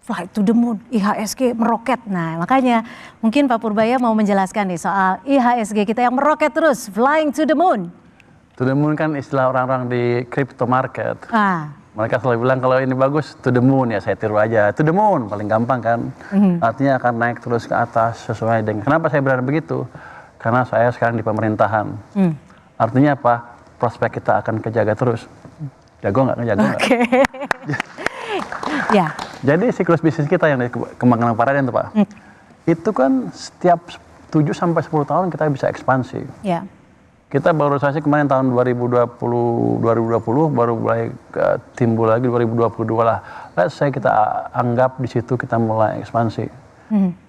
flight to the moon, IHSG meroket. Nah makanya mungkin Pak Purbaya mau menjelaskan nih soal IHSG kita yang meroket terus, flying to the moon. To the moon kan istilah orang-orang di crypto market. Ah. Mereka selalu bilang kalau ini bagus to the moon, ya saya tiru aja. To the moon, paling gampang kan. Artinya akan naik terus ke atas sesuai dengan. Kenapa saya berani begitu? Karena saya sekarang di pemerintahan. Artinya apa? Prospek kita akan kejaga terus. Jago nggak? Ngejago nggak? Oke. Ya. Jadi siklus bisnis kita yang dikembangkan Paradigm itu Pak. Itu kan setiap 7 sampai 10 tahun kita bisa ekspansi. Ya. Kita baru saja kemarin tahun 2020 baru mulai timbul lagi 2022 lah. Let's say kita anggap di situ kita mulai ekspansi.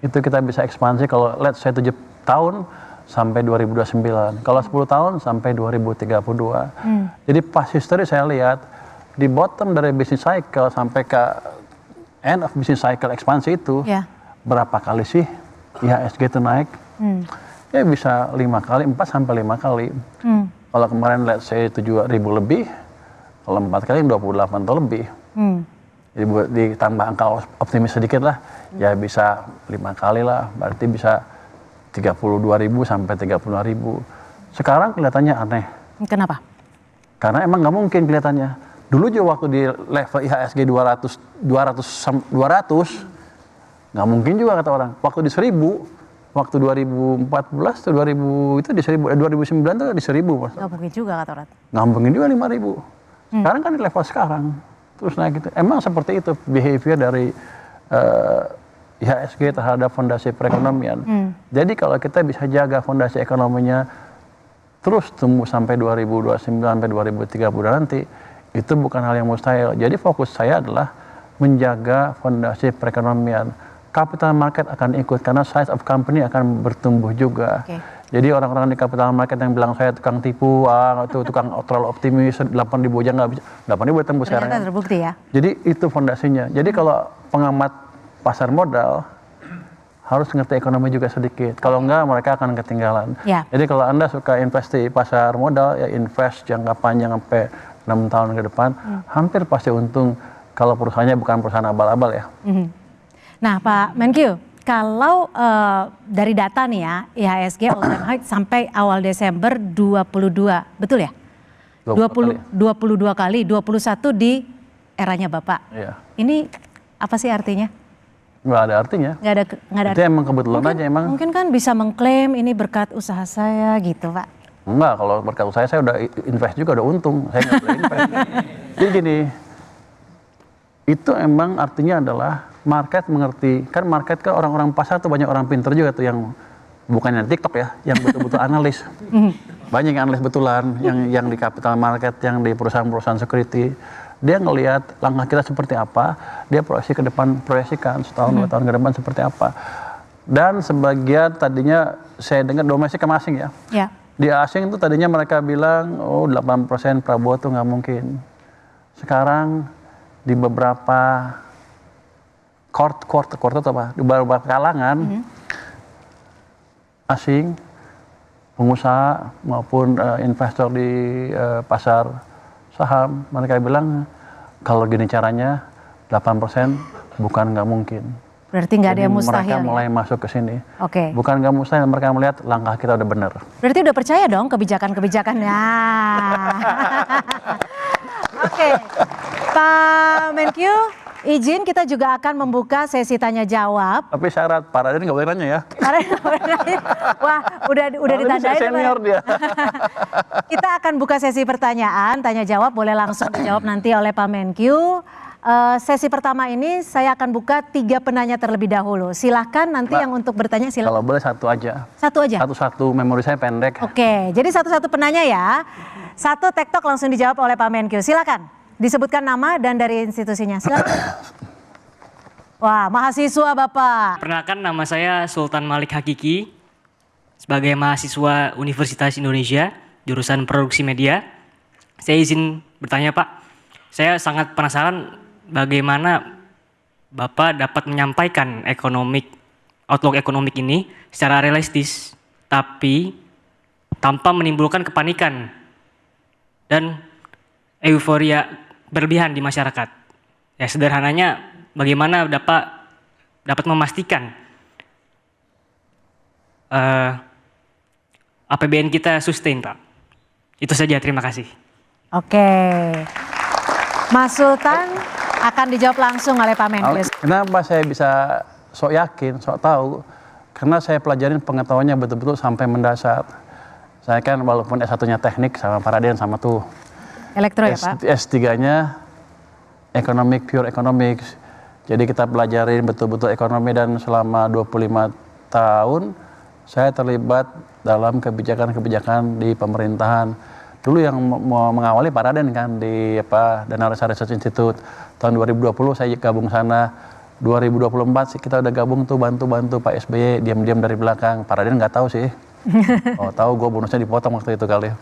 Itu kita bisa ekspansi kalau let's say 7 tahun sampai 2029. Kalau 10 tahun sampai 2032. Jadi pas history saya lihat di bottom dari business cycle sampai ke end of business cycle ekspansi itu berapa kali sih IHSG itu naik? Ya bisa 5 kali, 4 sampai 5 kali. Kalau kemarin let's say 7.000 lebih, kalau 4 kali 28 atau lebih. Jadi buat ditambah angka optimis sedikit lah, ya bisa 5 kali lah, berarti bisa 32.000 sampai 35.000. Sekarang kelihatannya aneh. Kenapa? Karena emang nggak mungkin kelihatannya. Dulu juga waktu di level IHSG 200 nggak mungkin juga kata orang. Waktu di 1000, waktu 2014 tuh 2000 itu di 1000, 2009 tuh di 1000 Mas. Nggak mungkin juga kata orang. Nggak mungkin juga 5.000. Sekarang kan di level sekarang terus naik gitu. Emang seperti itu behavior dari IHSG terhadap fondasi perekonomian. Jadi kalau kita bisa jaga fondasi ekonominya terus tumbuh sampai 2029 sampai 2030 nanti, itu bukan hal yang mustahil. Jadi fokus saya adalah menjaga fondasi perekonomian. Capital market akan ikut karena size of company akan bertumbuh juga. Jadi orang-orang di capital market yang bilang saya tukang tipu, tukang terlalu optimis, 8.000 aja nggak bisa, 8.000 tembus sekarang. Ternyata terbukti ya. Jadi itu fondasinya. Jadi kalau pengamat pasar modal harus ngerti ekonomi juga sedikit. Kalau enggak mereka akan ketinggalan. Jadi kalau Anda suka investasi pasar modal, ya invest jangka panjang sampai 6 tahun ke depan, hampir pasti untung kalau perusahaannya bukan perusahaan abal-abal ya. Nah Pak Menkyu, kalau dari data nih ya, IHSG all time high sampai awal Desember 22, betul ya? 22 kali, 21 di eranya Bapak. Ini apa sih artinya? Nggak ada artinya. Nggak ada itu emang kebetulan aja emang. Mungkin kan bisa mengklaim ini berkat usaha saya gitu Pak. Enggak, kalau berkat usaha saya udah invest juga, udah untung. Saya nggak boleh invest. Jadi gini, itu emang artinya adalah market mengerti. Kan market kan orang-orang pasar tuh banyak orang pinter juga tuh yang bukan yang TikTok ya, yang betul-betul analis. Banyak yang analis betulan, yang di capital market, yang di perusahaan-perusahaan security. Dia ngelihat langkah kita seperti apa, dia proyeksi ke depan, proyeksikan setahun 2 tahun ke depan seperti apa. Dan sebagian tadinya saya dengar domestik sama asing ya. Di asing itu tadinya mereka bilang, oh 8% Prabowo tuh nggak mungkin. Sekarang di beberapa court atau apa, di beberapa kalangan asing, pengusaha maupun investor di pasar saham, mereka bilang kalau gini caranya 8% bukan nggak mungkin. Berarti nggak ada yang mustahil. Mereka mulai masuk ke sini. Bukan nggak mustahil, mereka melihat langkah kita udah benar. Berarti udah percaya dong kebijakan-kebijakannya. Pak Menkyu, izin kita juga akan membuka sesi tanya jawab. Tapi syarat Paradigm nggak boleh nanya ya. Wah, udah ditandain. Senior dia. Kita akan buka sesi pertanyaan, tanya jawab boleh langsung dijawab nanti oleh Pak Menkyu. Sesi pertama ini saya akan buka 3 penanya terlebih dahulu. Silahkan nanti Mbak, yang untuk bertanya silahkan. Kalau boleh satu aja. Satu aja? Satu-satu, memori saya pendek. Jadi satu-satu penanya ya. Satu tektok langsung dijawab oleh Pak Menkyu. Silakan. Disebutkan nama dan dari institusinya. Silakan. Wah, mahasiswa Bapak. Perkenalkan, nama saya Sultan Malik Hakiki. Sebagai mahasiswa Universitas Indonesia, jurusan Produksi Media. Saya izin bertanya Pak. Saya sangat penasaran bagaimana Bapak dapat menyampaikan outlook ekonomik ini secara realistis, tapi tanpa menimbulkan kepanikan dan euforia berlebihan di masyarakat. Ya sederhananya, bagaimana dapat memastikan APBN kita sustain, Pak. Itu saja, terima kasih. Oke, Mas Sultan akan dijawab langsung oleh Pak Menkes. Kenapa saya bisa sok yakin, sok tahu? Karena saya pelajarin pengetahuannya betul-betul sampai mendasar. Saya kan walaupun S1-nya teknik sama Pak Raden sama tuh. Elektro ya Pak? S3-nya pure economics. Jadi kita pelajarin betul-betul ekonomi dan selama 25 tahun saya terlibat dalam kebijakan-kebijakan di pemerintahan. Dulu yang mau mengawali Pak Raden kan di Dana Research Institute. Tahun 2020 saya gabung sana. 2024 kita udah gabung tuh bantu-bantu Pak SBY diam-diam dari belakang. Pak Raden nggak tahu sih. Oh tahu gue bonusnya dipotong waktu itu kali.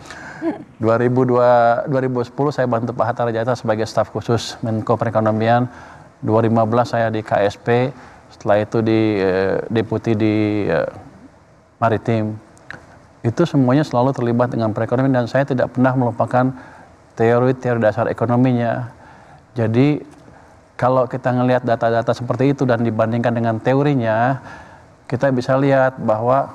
2010 saya bantu Pak Hatta Rajasa sebagai staf khusus Menko Perekonomian. 2015 saya di KSP. Setelah itu di deputi di Maritim. Itu semuanya selalu terlibat dengan perekonomian dan saya tidak pernah melupakan teori-teori dasar ekonominya. Jadi kalau kita ngelihat data-data seperti itu dan dibandingkan dengan teorinya, kita bisa lihat bahwa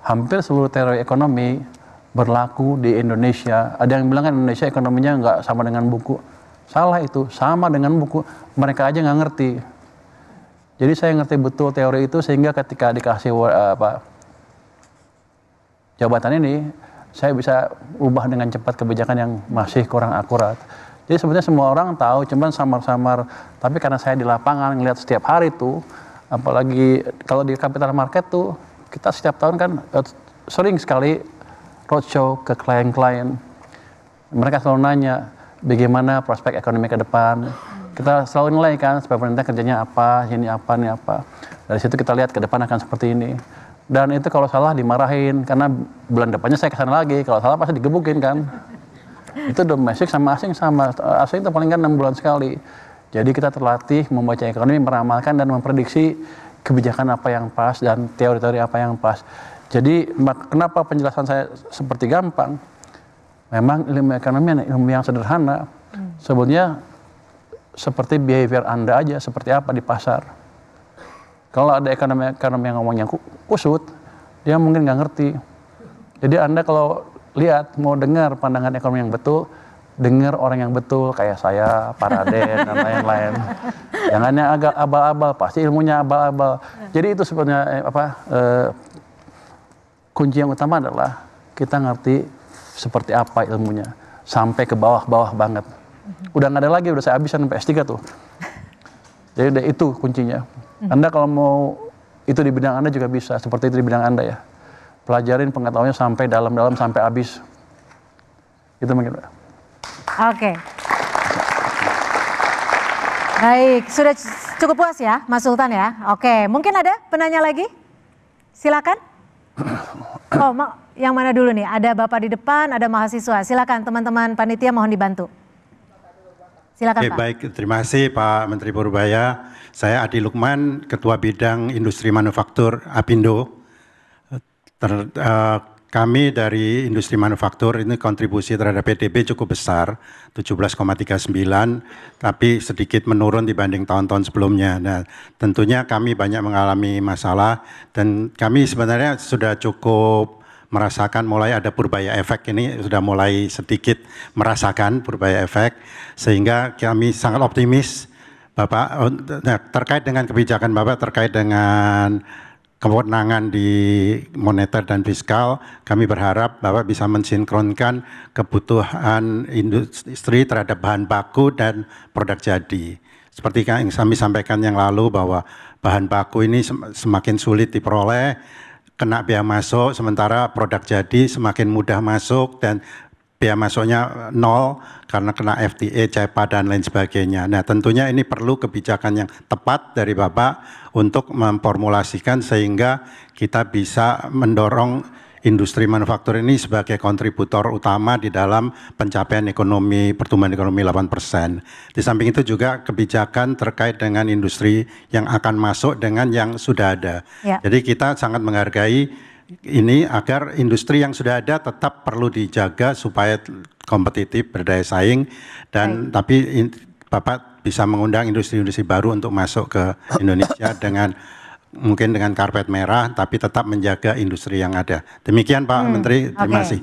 hampir seluruh teori ekonomi berlaku di Indonesia. Ada yang bilang kan Indonesia ekonominya nggak sama dengan buku. Salah itu, sama dengan buku. Mereka aja nggak ngerti. Jadi saya ngerti betul teori itu sehingga ketika dikasih jabatan ini, saya bisa ubah dengan cepat kebijakan yang masih kurang akurat. Jadi sebenarnya semua orang tahu, cuman samar-samar. Tapi karena saya di lapangan ngelihat setiap hari tuh, apalagi kalau di capital market tuh, kita setiap tahun kan sering sekali roadshow ke klien-klien. Mereka selalu nanya, bagaimana prospek ekonomi ke depan. Kita selalu nilai kan, supaya pemerintah kerjanya apa, ini apa, ini apa. Dari situ kita lihat ke depan akan seperti ini. Dan itu kalau salah dimarahin, karena bulan depannya saya kesana lagi, kalau salah pasti digebukin kan. Itu domestik sama asing sama, asing itu paling kan 6 bulan sekali. Jadi kita terlatih membaca ekonomi, meramalkan dan memprediksi kebijakan apa yang pas dan teori-teori apa yang pas. Jadi kenapa penjelasan saya seperti gampang? Memang ilmu ekonomi ilmu yang sederhana. Sebetulnya seperti behavior Anda aja, seperti apa di pasar. Kalau ada ekonomi yang ngomongnya kusut, dia mungkin nggak ngerti. Jadi Anda kalau lihat, mau dengar pandangan ekonomi yang betul, dengar orang yang betul, kayak saya, Pak Raden, dan lain-lain. Jangan yang agak abal-abal, pasti ilmunya abal-abal. Jadi itu sebenarnya kunci yang utama adalah kita ngerti seperti apa ilmunya, sampai ke bawah-bawah banget. Udah nggak ada lagi, udah saya habisan sampai S3 tuh. Jadi udah itu kuncinya. Anda kalau mau itu di bidang Anda juga bisa, seperti itu di bidang Anda ya. Pelajarin pengetahuannya sampai dalam-dalam, sampai habis. Itu mungkin. Oke. Baik, sudah cukup puas ya Mas Sultan ya? Oke, mungkin ada penanya lagi? Silakan. Oh, yang mana dulu nih? Ada Bapak di depan, ada mahasiswa. Silakan teman-teman panitia mohon dibantu. Silakan Pak. Baik, terima kasih Pak Menteri Purbaya. Saya Adi Lukman, Ketua Bidang Industri Manufaktur Apindo. Kami dari industri manufaktur ini kontribusi terhadap PDB cukup besar, 17,39, tapi sedikit menurun dibanding tahun-tahun sebelumnya. Nah, tentunya kami banyak mengalami masalah dan kami sebenarnya sudah cukup merasakan mulai ada purbaya efek ini, sudah mulai sedikit merasakan purbaya efek, sehingga kami sangat optimis Bapak terkait dengan kebijakan Bapak terkait dengan kewenangan di moneter dan fiskal. Kami berharap Bapak bisa mensinkronkan kebutuhan industri terhadap bahan baku dan produk jadi. Seperti yang kami sampaikan yang lalu bahwa bahan baku ini semakin sulit diperoleh, kena biaya masuk, sementara produk jadi semakin mudah masuk dan biaya masuknya nol karena kena FTA, CEPA dan lain sebagainya. Nah, tentunya ini perlu kebijakan yang tepat dari Bapak untuk memformulasikan sehingga kita bisa mendorong industri manufaktur ini sebagai kontributor utama di dalam pencapaian ekonomi, pertumbuhan ekonomi 8%. Di samping itu juga kebijakan terkait dengan industri yang akan masuk dengan yang sudah ada. Ya. Jadi kita sangat menghargai ini agar industri yang sudah ada tetap perlu dijaga supaya kompetitif, berdaya saing dan tapi Bapak bisa mengundang industri-industri baru untuk masuk ke Indonesia mungkin dengan karpet merah, tapi tetap menjaga industri yang ada. Demikian Pak Menteri, terima kasih.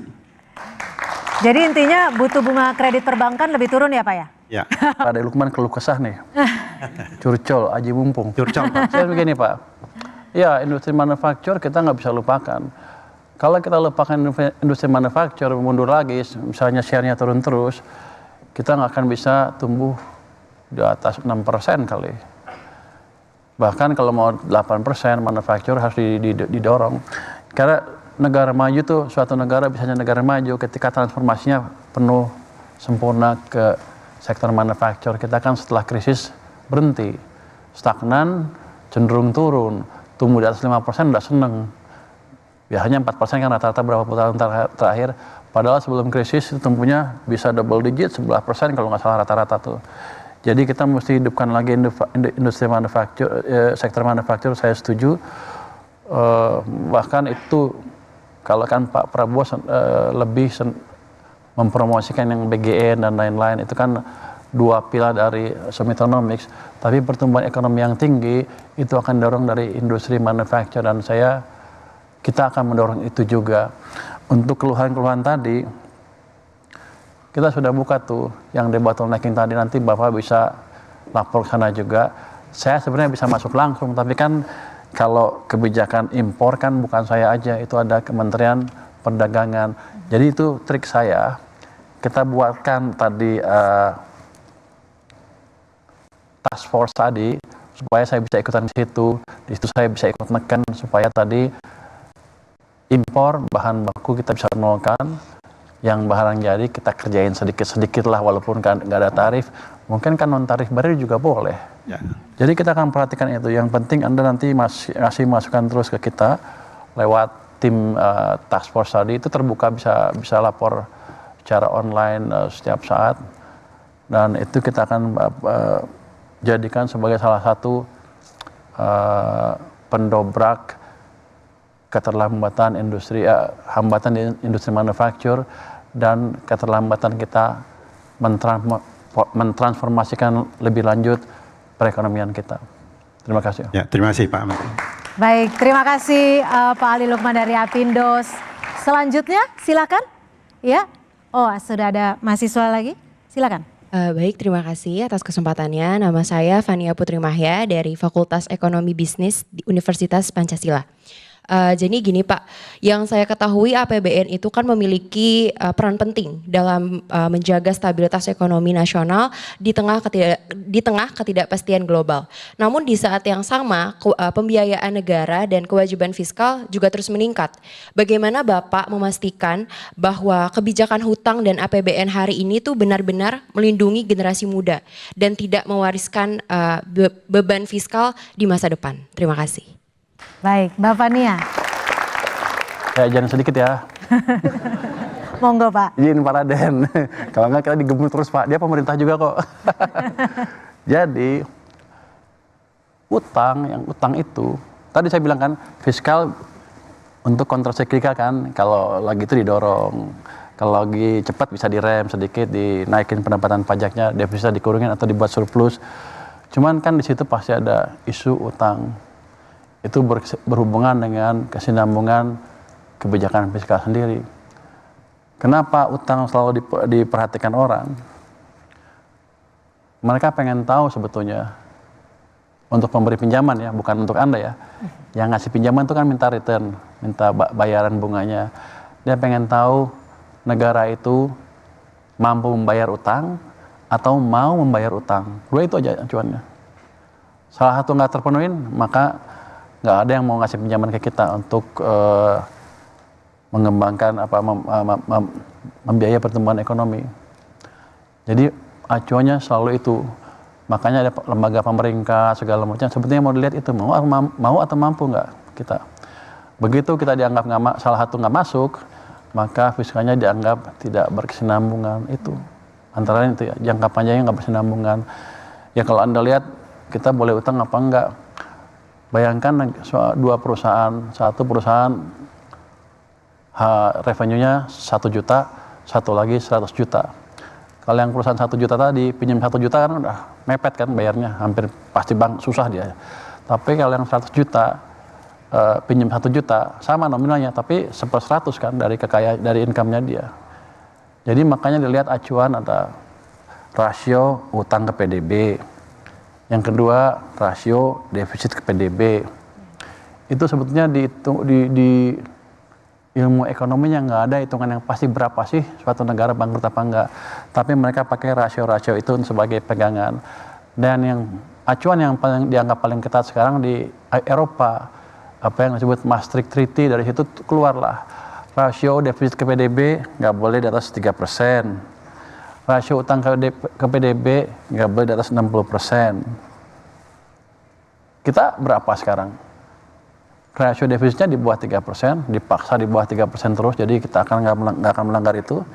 Jadi intinya butuh bunga kredit perbankan lebih turun ya Pak ya? Ya. Pak Lukman keluh kesah nih. Curcol, aji mumpung. Curcol Pak. Saya begini Pak, ya industri manufaktur kita nggak bisa lupakan. Kalau kita lupakan industri manufaktur, mundur lagi, misalnya share-nya turun terus, kita nggak akan bisa tumbuh di atas 6% kali. Bahkan kalau mau 8%, manufaktur harus didorong. Karena negara maju tuh, suatu negara bisanya negara maju ketika transformasinya penuh, sempurna ke sektor manufaktur. Kita kan setelah krisis berhenti, stagnan, cenderung turun, tumbuh di atas 5% udah seneng. Biasanya 4% kan rata-rata berapa puluh tahun terakhir. Padahal sebelum krisis itu tumbuhnya bisa double digit, 11% kalau nggak salah rata-rata tuh. Jadi kita mesti hidupkan lagi industri manufaktur, sektor manufaktur, saya setuju. Bahkan itu kalau kan Pak Prabowo lebih mempromosikan yang BGN dan lain-lain, itu kan dua pilar dari Sumitonomics. Tapi pertumbuhan ekonomi yang tinggi itu akan dorong dari industri manufaktur, dan kita akan mendorong itu juga. Untuk keluhan-keluhan tadi, kita sudah buka tuh yang debottlenecking tadi, nanti Bapak bisa lapor ke sana juga. Saya sebenarnya bisa masuk langsung, tapi kan kalau kebijakan impor kan bukan saya aja, itu ada Kementerian Perdagangan. Jadi itu trik saya, kita buatkan tadi task force tadi, supaya saya bisa ikutan di situ saya bisa ikut neken supaya tadi impor bahan baku kita bisa nolkan, yang barang jadi kita kerjain sedikit-sedikit lah, walaupun kan nggak ada tarif, mungkin kan non tarif baru juga boleh. Ya. Jadi kita akan perhatikan itu. Yang penting Anda nanti ngasih masukan terus ke kita lewat tim task force tadi, itu terbuka, bisa lapor secara online setiap saat, dan itu kita akan jadikan sebagai salah satu pendobrak keterlambatan hambatan di industri manufaktur dan keterlambatan kita mentransformasikan lebih lanjut perekonomian kita. Terima kasih. Ya, terima kasih Pak Menteri. Baik, terima kasih Pak Ali Lukman dari Apindo. Selanjutnya silakan. Ya. Oh, sudah ada mahasiswa lagi. Silakan. Baik, terima kasih atas kesempatannya. Nama saya Fania Putri Mahya dari Fakultas Ekonomi Bisnis di Universitas Pancasila. Jadi gini Pak, yang saya ketahui APBN itu kan memiliki peran penting dalam menjaga stabilitas ekonomi nasional di tengah ketidakpastian global. Namun di saat yang sama pembiayaan negara dan kewajiban fiskal juga terus meningkat. Bagaimana Bapak memastikan bahwa kebijakan hutang dan APBN hari ini tuh benar-benar melindungi generasi muda dan tidak mewariskan beban fiskal di masa depan? Terima kasih. Baik, Mbak Fania. Ya, jangan sedikit ya. Monggo Pak. Izin Pak Raden. Kalau enggak kita digemut terus Pak. Dia pemerintah juga kok. Jadi utang itu, tadi saya bilang kan fiskal untuk kontrasiklikal kan, kalau lagi itu didorong. Kalau lagi cepat bisa direm sedikit, dinaikin pendapatan pajaknya, devisa dikurangin atau dibuat surplus. Cuman kan di situ pasti ada isu utang. Itu berhubungan dengan kesinambungan kebijakan fiskal sendiri. Kenapa utang selalu diperhatikan orang? Mereka pengen tahu sebetulnya, untuk pemberi pinjaman ya, bukan untuk Anda ya. Yang ngasih pinjaman itu kan minta return, minta bayaran bunganya. Dia pengen tahu negara itu mampu membayar utang atau mau membayar utang. Dua itu aja acuannya. Salah satu nggak terpenuhin, maka nggak ada yang mau ngasih pinjaman ke kita untuk mengembangkan membiayai pertumbuhan ekonomi. Jadi acuannya selalu itu. Makanya ada lembaga pemerintah segala macam. Sebetulnya mau dilihat itu mau atau mampu nggak kita. Begitu kita dianggap salah satu nggak masuk, maka fiskalnya dianggap tidak berkesinambungan itu. Antara lain itu ya, jangka panjangnya nggak berkesinambungan. Ya kalau Anda lihat kita boleh utang apa enggak. Bayangkan dua perusahaan, satu perusahaan revenue-nya 1 juta, satu lagi 100 juta. Kalau yang perusahaan 1 juta tadi, pinjam 1 juta kan udah mepet kan bayarnya, hampir pasti bank susah dia. Tapi kalau yang 100 juta, pinjam 1 juta, sama nominalnya, tapi 1/100 kan dari dari income-nya dia. Jadi makanya dilihat acuan ada rasio utang ke PDB. Yang kedua, rasio defisit ke PDB. Itu sebetulnya dihitung di ilmu ekonominya nggak ada hitungan yang pasti berapa sih suatu negara bangkrut apa enggak. Tapi mereka pakai rasio-rasio itu sebagai pegangan. Dan yang acuan yang paling dianggap paling ketat sekarang di Eropa, apa yang disebut Maastricht Treaty, dari situ keluarlah rasio defisit ke PDB nggak boleh di atas 3%. Rasio utang ke PDB nggak boleh di atas 60%. Kita berapa sekarang? Rasio defisitnya di bawah 3%, dipaksa di bawah 3% terus, jadi kita nggak akan melanggar itu.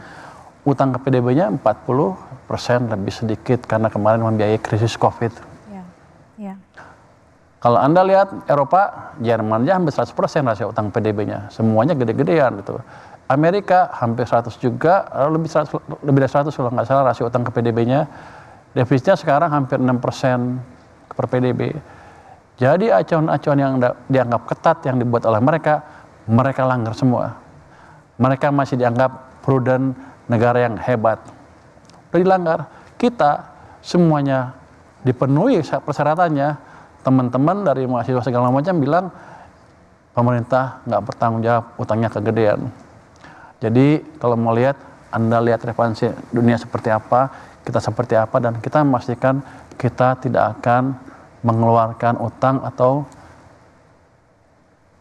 Utang ke PDB-nya 40%, lebih sedikit karena kemarin membiayai krisis COVID. Ya, ya. Kalau Anda lihat Eropa, Jerman aja hampir 100% rasio utang PDB-nya, semuanya gede-gedean gitu. Amerika hampir 100 juga, lebih dari 100 kalau nggak salah rasio utang ke PDB-nya. Defisitnya sekarang hampir 6% per PDB. Jadi acuan-acuan yang dianggap ketat yang dibuat oleh mereka langgar semua. Mereka masih dianggap prudent, negara yang hebat. Udah dilanggar. Kita semuanya dipenuhi persyaratannya. Teman-teman dari mahasiswa segala macam bilang pemerintah nggak bertanggung jawab, utangnya kegedean. Jadi kalau mau lihat, Anda lihat referensi dunia seperti apa, kita seperti apa, dan kita memastikan kita tidak akan mengeluarkan utang atau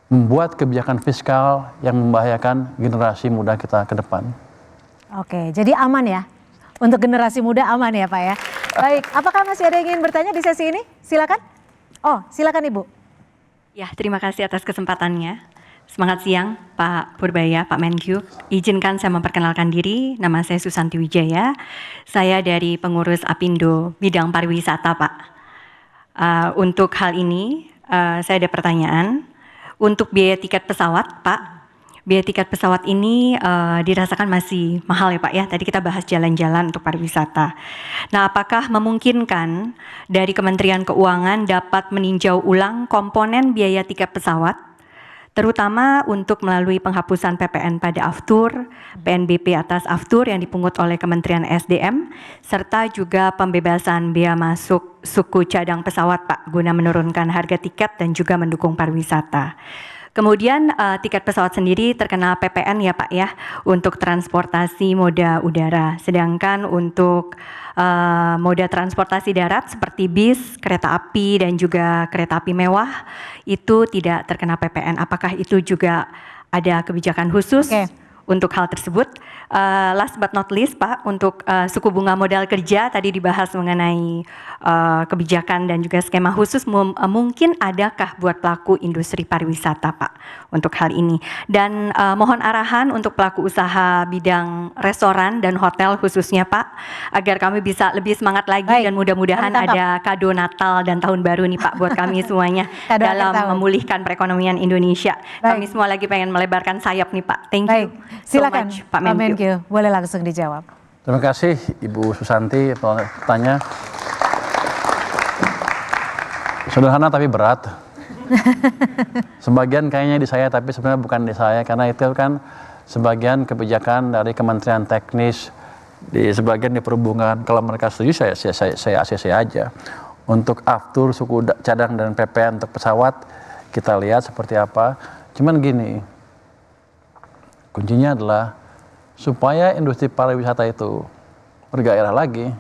membuat kebijakan fiskal yang membahayakan generasi muda kita ke depan. Oke, jadi aman ya? Untuk generasi muda aman ya Pak ya? Baik, apakah masih ada yang ingin bertanya di sesi ini? Silakan. Oh, silakan Ibu. Ya, terima kasih atas kesempatannya. Semangat siang Pak Purbaya, Pak Menkyu. Izinkan saya memperkenalkan diri, nama saya Susanti Wijaya. Saya dari pengurus Apindo bidang pariwisata Pak. Untuk hal ini saya ada pertanyaan. Untuk biaya tiket pesawat Pak, biaya tiket pesawat ini dirasakan masih mahal ya Pak ya. Tadi kita bahas jalan-jalan untuk pariwisata. Nah, apakah memungkinkan dari Kementerian Keuangan dapat meninjau ulang komponen biaya tiket pesawat, terutama untuk melalui penghapusan PPN pada aftur, PNBP atas aftur yang dipungut oleh Kementerian SDM, serta juga pembebasan bea masuk suku cadang pesawat Pak, guna menurunkan harga tiket dan juga mendukung pariwisata. Kemudian tiket pesawat sendiri terkena PPN ya Pak ya, untuk transportasi moda udara. Sedangkan untuk moda transportasi darat seperti bis, kereta api, dan juga kereta api mewah itu tidak terkena PPN. Apakah itu juga ada kebijakan khusus untuk hal tersebut? Last but not least Pak, untuk suku bunga modal kerja tadi dibahas mengenai kebijakan dan juga skema khusus, mungkin adakah buat pelaku industri pariwisata Pak untuk hal ini? Dan mohon arahan untuk pelaku usaha bidang restoran dan hotel khususnya Pak, agar kami bisa lebih semangat lagi. Baik, dan mudah-mudahan ada kado Natal dan Tahun Baru nih Pak buat kami semuanya dalam memulihkan perekonomian Indonesia. Baik. Kami semua lagi pengen melebarkan sayap nih Pak. Thank you. Silakan so much, Pak Menkyu. Boleh langsung dijawab. Terima kasih Ibu Susanti pertanyaan. Sederhana tapi berat. Sebagian kayaknya di saya, tapi sebenarnya bukan di saya, karena itu kan sebagian kebijakan dari Kementerian Teknis, sebagian di perhubungan. Kalau mereka setuju saya ACC aja. Untuk aftur, suku cadang dan PPN untuk pesawat kita lihat seperti apa. Cuman gini, kuncinya adalah supaya industri pariwisata itu bergairah lagi,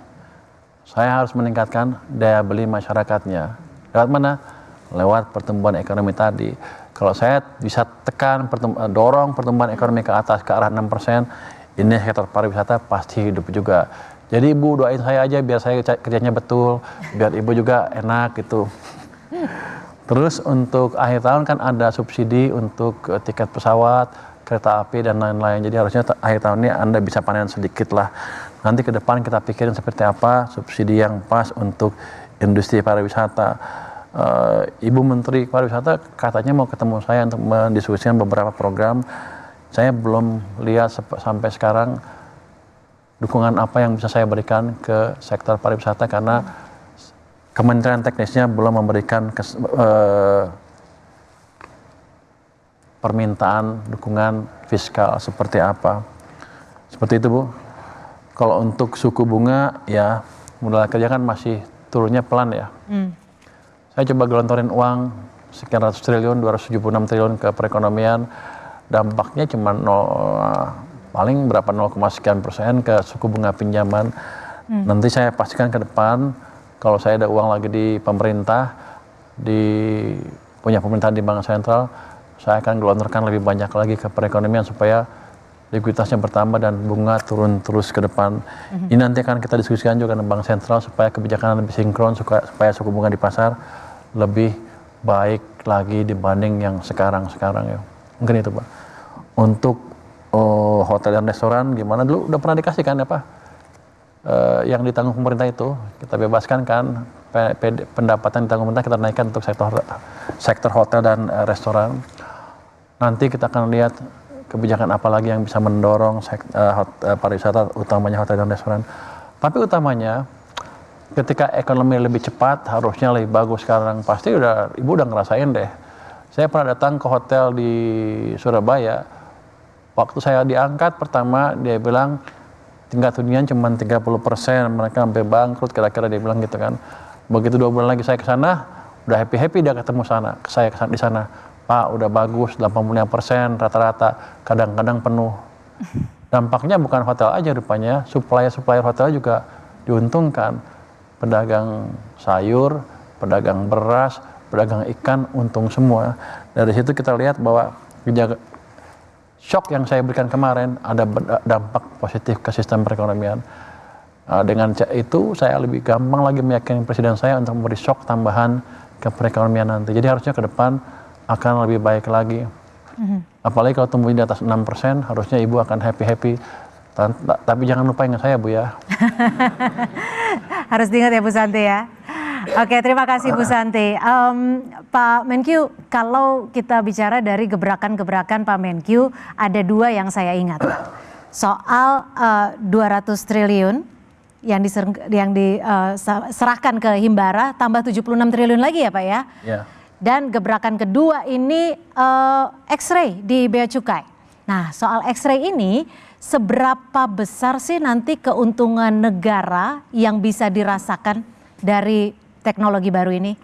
saya harus meningkatkan daya beli masyarakatnya. Lewat mana? Lewat pertumbuhan ekonomi tadi. Kalau saya bisa dorong pertumbuhan ekonomi ke atas ke arah 6%, ini sektor pariwisata pasti hidup juga. Jadi Ibu doain saya aja biar saya kerjanya betul, biar Ibu juga enak gitu. Terus untuk akhir tahun kan ada subsidi untuk tiket pesawat, kereta api dan lain-lain. Jadi harusnya akhir tahun ini Anda bisa panen sedikit lah. Nanti ke depan kita pikirin seperti apa subsidi yang pas untuk industri pariwisata. Ibu Menteri Pariwisata katanya mau ketemu saya untuk mendiskusikan beberapa program. Saya belum lihat sampai sekarang dukungan apa yang bisa saya berikan ke sektor pariwisata karena Kementerian Teknisnya belum memberikan permintaan dukungan fiskal seperti apa. Seperti itu Bu. Kalau untuk suku bunga ya modal kerja kan masih turunnya pelan ya. Saya coba gelontorin uang sekian ratus triliun, 276 triliun ke perekonomian, dampaknya cuma paling berapa 0,sekian% ke suku bunga pinjaman. Nanti saya pastikan ke depan kalau saya ada uang lagi di pemerintah, punya pemerintahan di Bank Sentral, saya akan gelontorkan lebih banyak lagi ke perekonomian supaya likuiditasnya bertambah dan bunga turun terus ke depan. Ini nanti akan kita diskusikan juga dengan Bank Sentral supaya kebijakan lebih sinkron, supaya suku bunga di pasar lebih baik lagi dibanding yang sekarang ya. Mungkin itu Pak. Untuk hotel dan restoran gimana dulu udah pernah dikasih kan ya Pak? Yang ditanggung pemerintah itu kita bebaskan kan, pendapatan ditanggung pemerintah kita naikkan untuk sektor hotel dan restoran. Nanti kita akan lihat kebijakan apa lagi yang bisa mendorong pariwisata, utamanya hotel dan restoran. Tapi utamanya ketika ekonomi lebih cepat harusnya lebih bagus sekarang. Pasti Ibu udah ngerasain deh. Saya pernah datang ke hotel di Surabaya. Waktu saya diangkat pertama dia bilang tingkat hunian cuma 30%, mereka sampai bangkrut kira-kira dia bilang gitu kan. Begitu 2 bulan lagi saya ke sana, udah happy dia ketemu saya di sana. Pak udah bagus 85% rata-rata, kadang-kadang penuh. Dampaknya bukan hotel aja rupanya, supplier hotel juga diuntungkan. Pedagang sayur, pedagang beras, pedagang ikan untung semua. Dari situ kita lihat bahwa shock yang saya berikan kemarin ada dampak positif ke sistem perekonomian. Dengan itu saya lebih gampang lagi meyakini presiden saya untuk memberi shock tambahan ke perekonomian nanti. Jadi harusnya ke depan akan lebih baik lagi. Apalagi kalau tumbuh di atas 6%, harusnya Ibu akan happy. Tapi jangan lupa ingat saya Bu ya. Harus diingat ya Bu Santi ya. Oke, terima kasih Bu Santi. Pak Menkyu, kalau kita bicara dari gebrakan-gebrakan Pak Menkyu, ada 2 yang saya ingat. Soal 200 triliun yang diserahkan ke Himbara, tambah 76 triliun lagi ya Pak ya? Ya. Dan gebrakan kedua ini X-ray di Bea Cukai. Nah, soal X-ray ini seberapa besar sih nanti keuntungan negara yang bisa dirasakan dari teknologi baru ini?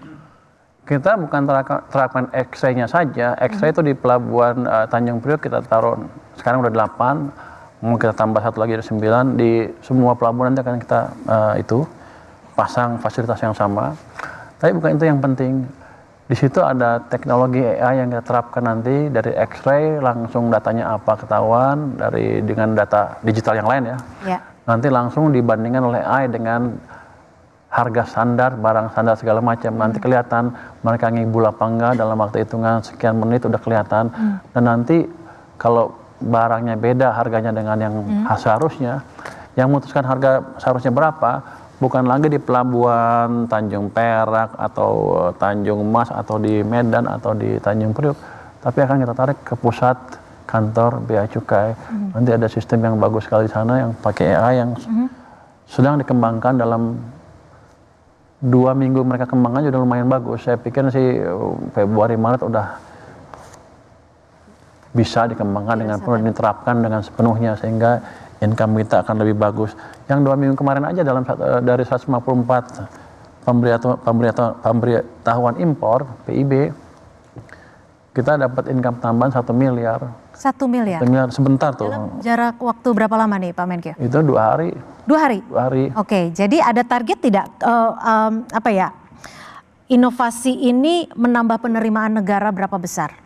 Kita bukan terapkan X-ray-nya saja. X-ray itu di pelabuhan Tanjung Priok kita taruh sekarang udah 8, mau kita tambah 1 lagi ada 9. Di semua pelabuhan nanti akan kita pasang fasilitas yang sama. Tapi bukan itu yang penting. Di situ ada teknologi AI yang kita terapkan nanti dari X-ray langsung datanya apa ketahuan dengan data digital yang lain ya. Nanti langsung dibandingkan oleh AI dengan harga standar, barang standar segala macam. Nanti kelihatan mereka ngibul apa enggak dalam waktu hitungan sekian menit udah kelihatan. Dan nanti kalau barangnya beda harganya dengan yang seharusnya, yang memutuskan harga seharusnya berapa bukan lagi di pelabuhan Tanjung Perak atau Tanjung Mas atau di Medan atau di Tanjung Priok, tapi akan kita tarik ke pusat kantor Bea Cukai. Nanti ada sistem yang bagus sekali di sana yang pakai AI yang sedang dikembangkan. Dalam 2 minggu mereka kembangkan sudah lumayan bagus. Saya pikir sih Februari Maret udah bisa dikembangkan dengan penuh, diterapkan dengan sepenuhnya sehingga income kita akan lebih bagus. Yang 2 minggu kemarin aja dari 154 pemberitahuan impor PIB, kita dapat income tambahan 1 miliar. 1 miliar? 1 miliar sebentar tuh. Dalam jarak waktu berapa lama nih Pak Menkyu? Itu 2 hari. 2 hari? 2 hari. Oke, jadi ada target tidak inovasi ini menambah penerimaan negara berapa besar?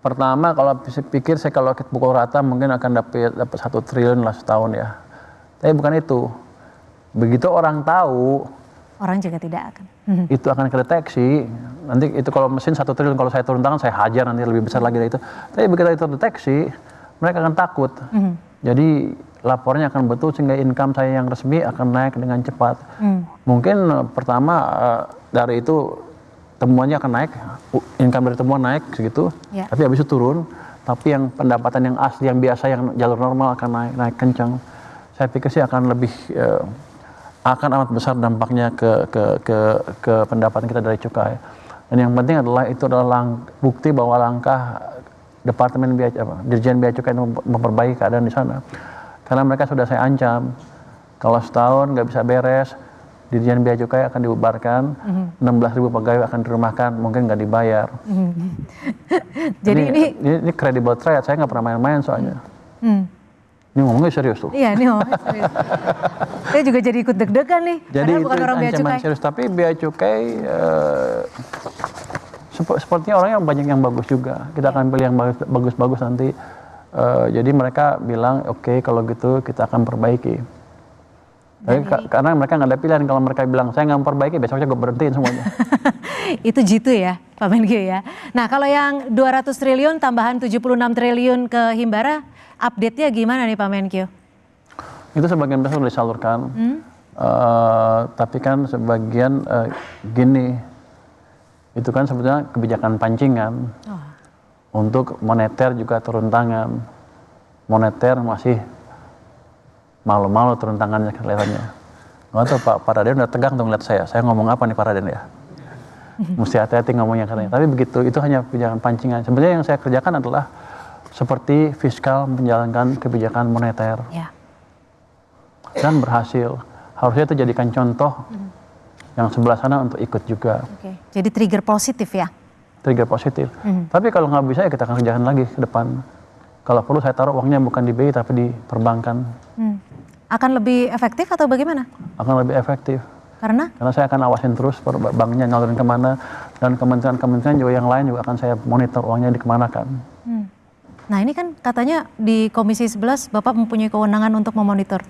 Pertama kalau pikir saya kalau kita pukul rata mungkin akan dapat 1 triliun lah setahun ya. Tapi bukan itu. Begitu orang tahu, orang juga tidak akan. Itu akan kedeteksi. Nanti itu kalau mesin 1 triliun, kalau saya turun tangan saya hajar nanti lebih besar lagi dari itu. Tapi begitu itu terdeteksi, mereka akan takut. Jadi lapornya akan betul sehingga income saya yang resmi akan naik dengan cepat. Mungkin pertama dari itu temuannya akan naik, income dari temuan naik segitu, tapi habis itu turun. Tapi yang pendapatan yang asli, yang biasa, yang jalur normal akan naik kencang. saya pikir sih akan lebih akan amat besar dampaknya ke pendapatan kita dari cukai. Dan yang penting adalah itu adalah bukti bahwa langkah Departemen Dirjen Bea Cukai memperbaiki keadaan di sana. Karena mereka sudah saya ancam, kalau setahun nggak bisa beres, Dirjen Bea Cukai akan dibubarkan, 16.000 pegawai akan dirumahkan, mungkin nggak dibayar. Jadi ini credible threat, saya nggak pernah main-main soalnya. Ini ngomongnya serius tuh. Iya, ini ngomongnya serius. Saya juga jadi ikut deg-degan nih. Jadi Padahal itu bukan orang bea ancaman cukai. serius, tapi Bea Cukai sepertinya orang yang banyak yang bagus juga. Kita akan pilih yang bagus-bagus nanti. Jadi mereka bilang, oke, kalau gitu kita akan perbaiki. Tapi karena mereka nggak ada pilihan, kalau mereka bilang saya nggak memperbaiki, besoknya gue berhentiin semuanya. Itu jitu ya, Pak Menkyu ya. Nah, kalau yang 200 triliun tambahan 76 triliun ke Himbara, update-nya gimana nih Pak Menkyu? Itu sebagian besar sudah disalurkan. Tapi kan sebagian gini, itu kan sebetulnya kebijakan pancingan. Untuk moneter juga turun tangan. Moneter masih malu-malu turun tangannya kelihatannya. Nggak tahu Pak Raden udah tegang tuh ngeliat saya. Saya ngomong apa nih Pak Raden ya? Mesti hati-hati ngomongnya katanya. Tapi begitu, itu hanya kebijakan pancingan. Sebenarnya yang saya kerjakan adalah seperti fiskal menjalankan kebijakan moneter. Ya. Dan berhasil. Harusnya itu jadikan contoh yang sebelah sana untuk ikut juga. Oke. Jadi trigger positif ya? Trigger positif. Tapi kalau nggak bisa ya kita akan kerjakan lagi ke depan. Kalau perlu saya taruh uangnya bukan di BI tapi di perbankan. Akan lebih efektif atau bagaimana? Akan lebih efektif. Karena? Karena saya akan awasin terus banknya ngalurin kemana. Dan kementerian-kementerian juga yang lain juga akan saya monitor uangnya dikemanakan. Nah ini kan katanya di Komisi 11 Bapak mempunyai kewenangan untuk memonitor.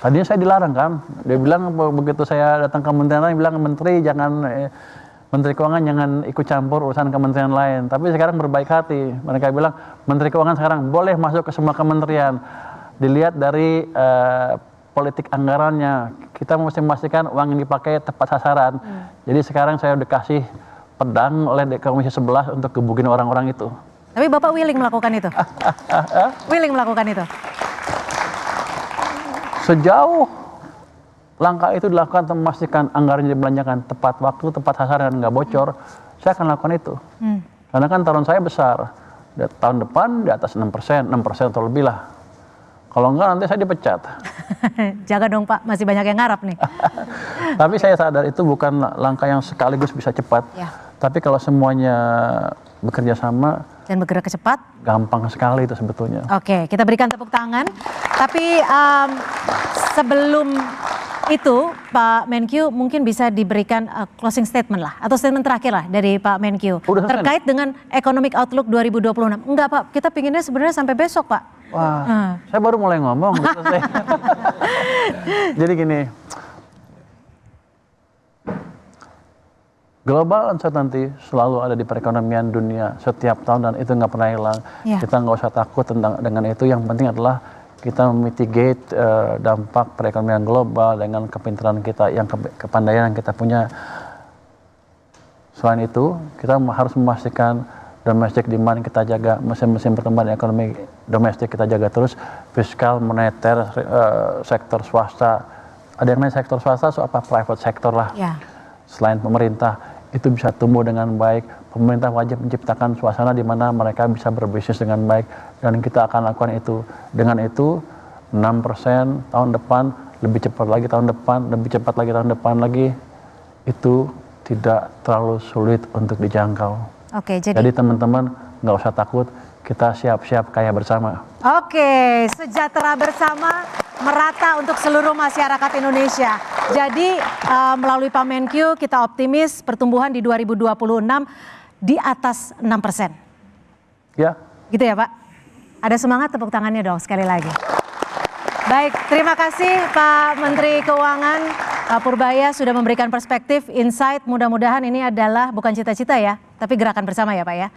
Tadinya saya dilarang kan. Dia bilang begitu saya datang ke kementerian lain, bilang Menteri Keuangan jangan ikut campur urusan kementerian lain. Tapi sekarang berbaik hati. Mereka bilang Menteri Keuangan sekarang boleh masuk ke semua kementerian. Dilihat dari politik anggarannya. Kita mesti memastikan uang yang dipakai tepat sasaran. Jadi sekarang saya udah kasih pedang oleh Komisi 11 untuk gebukin orang-orang itu. Tapi Bapak willing melakukan itu? Willing melakukan itu? Sejauh langkah itu dilakukan untuk memastikan anggaran dibelanjakan tepat waktu, tepat sasaran, dan nggak bocor, saya akan lakukan itu. Karena kan taruhan saya besar. Tahun depan di atas 6%, 6% atau lebih lah. Kalau enggak nanti saya dipecat. Jaga dong Pak, masih banyak yang ngarap nih. Tapi saya sadar itu bukan langkah yang sekaligus bisa cepat. Ya. Tapi kalau semuanya bekerja sama, Dan bergerak cepat. gampang sekali itu sebetulnya. Oke, kita berikan tepuk tangan. Tapi sebelum itu Pak Menkyu mungkin bisa diberikan closing statement lah atau statement terakhir lah dari Pak Menkyu terkait dengan economic outlook 2026. Enggak Pak, kita pinginnya sebenarnya sampai besok Pak. Wah, saya baru mulai ngomong. Jadi gini, global uncertainty selalu ada di perekonomian dunia setiap tahun dan itu nggak pernah hilang. Ya. Kita nggak usah takut dengan itu. Yang penting adalah kita mitigate dampak perekonomian global dengan kepintaran kita, yang kepandaian yang kita punya. Selain itu, kita harus memastikan domestic demand kita jaga, mesin-mesin pertumbuhan ekonomi domestik kita jaga terus, fiskal, moneter, sektor swasta. Ada yang lain sektor swasta, so apa private sector lah. Ya. Selain pemerintah, itu bisa tumbuh dengan baik. Pemerintah wajib menciptakan suasana di mana mereka bisa berbisnis dengan baik. Dan kita akan lakukan itu. Dengan itu, 6% tahun depan, lebih cepat lagi tahun depan, lebih cepat lagi tahun depan lagi, itu tidak terlalu sulit untuk dijangkau. Oke, Jadi teman-teman nggak usah takut, kita siap-siap kaya bersama. Oke, sejahtera bersama, merata untuk seluruh masyarakat Indonesia. Jadi melalui Pak Menkyu kita optimis pertumbuhan di 2026 di atas 6%. Ya. Gitu ya Pak? Ada semangat, tepuk tangannya dong sekali lagi. Baik, terima kasih Pak Menteri Keuangan Pak Purbaya sudah memberikan perspektif, insight. Mudah-mudahan ini adalah bukan cita-cita ya, tapi gerakan bersama ya Pak ya.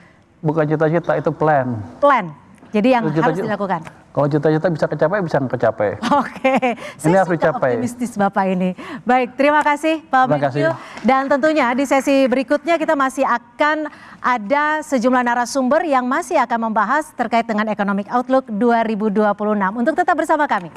Bukan cita-cita, itu plan. Plan. Jadi yang Cita-cita- harus dilakukan. Kalau cita-cita bisa kecapai, bisa nggak kecapai. Oke, Ini saya harus suka dicapai. optimistis Bapak ini. Baik, terima kasih Pak Terima Menkyu. kasih. Dan tentunya di sesi berikutnya kita masih akan ada sejumlah narasumber yang masih akan membahas terkait dengan Economic Outlook 2026. Untuk tetap bersama kami.